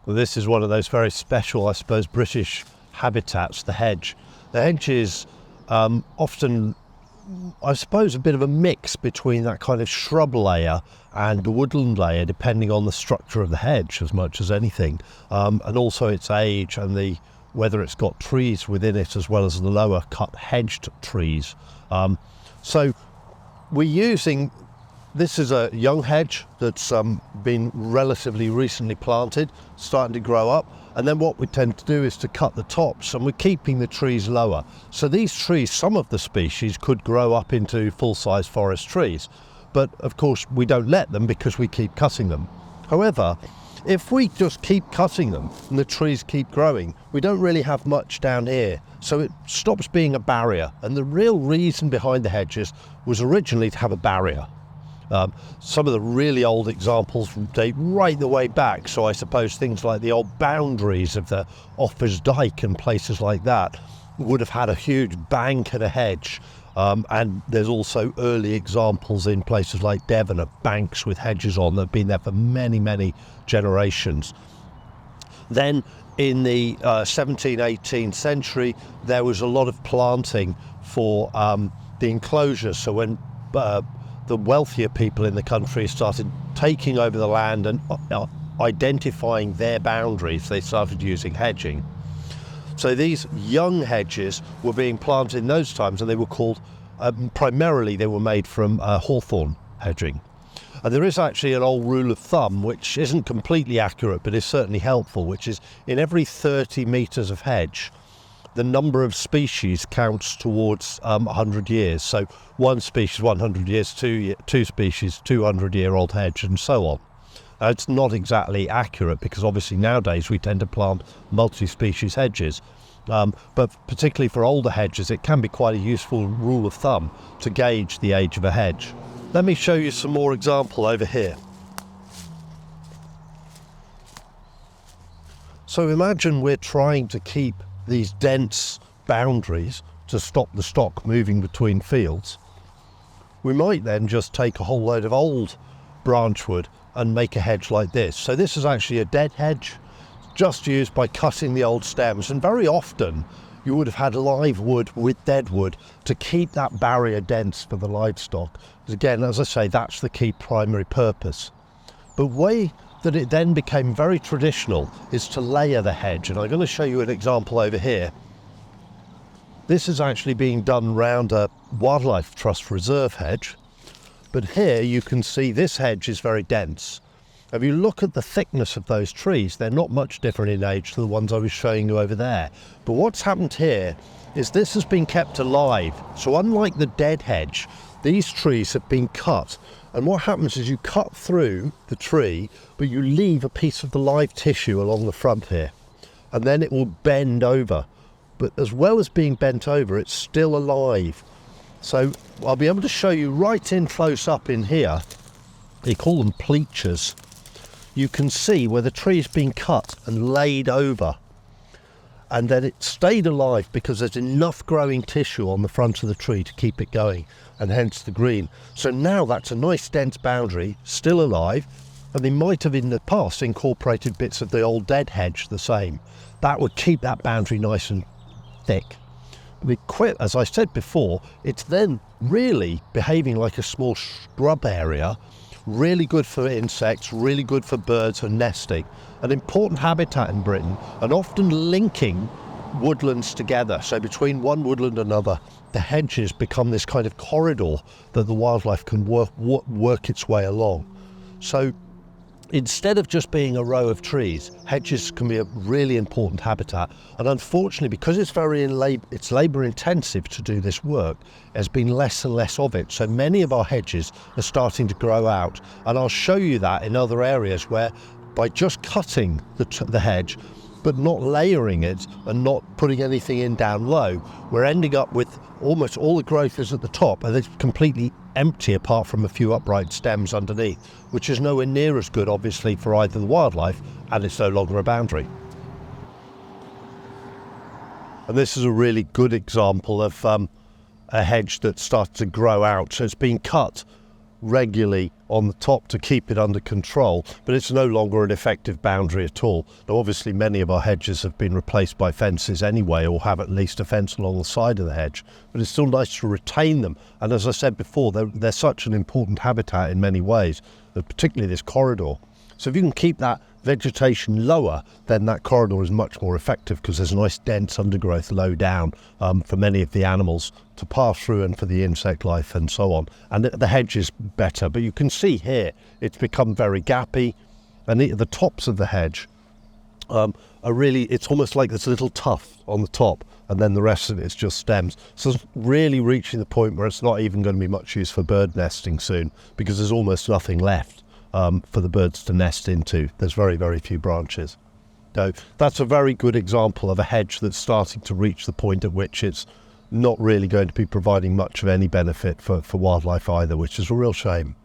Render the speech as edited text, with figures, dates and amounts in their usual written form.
Well, this is one of those very special, I suppose, British habitats, the hedge. The hedge is often, I suppose, a bit of a mix between that kind of shrub layer and the woodland layer, depending on the structure of the hedge as much as anything, and also its age and whether it's got trees within it as well as the lower cut hedged trees. So we're using, this is a young hedge that's been relatively recently planted, starting to grow up. And then what we tend to do is to cut the tops, and we're keeping the trees lower. So these trees, some of the species could grow up into full-size forest trees. But of course we don't let them because we keep cutting them. However, if we just keep cutting them and the trees keep growing, we don't really have much down here. So it stops being a barrier. And the real reason behind the hedges was originally to have a barrier. Some of the really old examples date right the way back, so I suppose things like the old boundaries of the Offa's Dyke and places like that would have had a huge bank and a hedge, and there's also early examples in places like Devon of banks with hedges on that have been there for many generations. Then in the 17th, 18th century there was a lot of planting for the enclosures, so when the wealthier people in the country started taking over the land and identifying their boundaries, they started using hedging. So these young hedges were being planted in those times, and they were called, primarily they were made from hawthorn hedging. And there is actually an old rule of thumb, which isn't completely accurate, but is certainly helpful, which is in every 30 metres of hedge, the number of species counts towards 100 years. So one species, 100 years, two species, 200-year-old hedge, and so on. Now, it's not exactly accurate because obviously nowadays we tend to plant multi-species hedges. But particularly for older hedges, it can be quite a useful rule of thumb to gauge the age of a hedge. Let me show you some more example over here. So imagine we're trying to keep these dense boundaries to stop the stock moving between fields. We might then just take a whole load of old branchwood and make a hedge like this. So this is actually a dead hedge, just used by cutting the old stems, and very often you would have had live wood with dead wood to keep that barrier dense for the livestock. Because again, as I say, that's the key primary purpose. But way that it then became very traditional is to layer the hedge, and I'm going to show you an example over here. This is actually being done round a wildlife trust reserve hedge, but here you can see this hedge is very dense. If you look at the thickness of those trees, they're not much different in age to the ones I was showing you over there. But what's happened here is this has been kept alive. So unlike the dead hedge, these trees have been cut. And what happens is you cut through the tree, but you leave a piece of the live tissue along the front here. And then it will bend over. But as well as being bent over, it's still alive. So I'll be able to show you right in close up in here. They call them pleachers. You can see where the tree's been cut and laid over. And then it stayed alive because there's enough growing tissue on the front of the tree to keep it going, and hence the green. So now that's a nice dense boundary, still alive, and they might have in the past incorporated bits of the old dead hedge the same. That would keep that boundary nice and thick. As I said before, it's then really behaving like a small shrub area, really good for insects, really good for birds and nesting. An important habitat in Britain, and often linking woodlands together. So between one woodland and another, the hedges become this kind of corridor that the wildlife can work its way along. So instead of just being a row of trees, hedges can be a really important habitat. And unfortunately, because it's it's labour intensive to do this work, there's been less and less of it. So many of our hedges are starting to grow out. And I'll show you that in other areas where by just cutting the hedge, but not layering it and not putting anything in down low, we're ending up with almost all the growth is at the top and it's completely empty apart from a few upright stems underneath, which is nowhere near as good obviously for either the wildlife, and it's no longer a boundary. And this is a really good example of a hedge that started to grow out. So it's been cut regularly on the top to keep it under control, but it's no longer an effective boundary at all. Now obviously many of our hedges have been replaced by fences anyway, or have at least a fence along the side of the hedge, but it's still nice to retain them. And as I said before, they're such an important habitat in many ways, particularly this corridor. So if you can keep that vegetation lower, then that corridor is much more effective, because there's a nice dense undergrowth low down for many of the animals to pass through, and for the insect life and so on. And the hedge is better, but you can see here it's become very gappy, and the tops of the hedge are really, it's almost like there's a little tuft on the top, and then the rest of it is just stems. So it's really reaching the point where it's not even going to be much use for bird nesting soon, because there's almost nothing left for the birds to nest into. There's very, very few branches. So that's a very good example of a hedge that's starting to reach the point at which it's not really going to be providing much of any benefit for wildlife either, which is a real shame.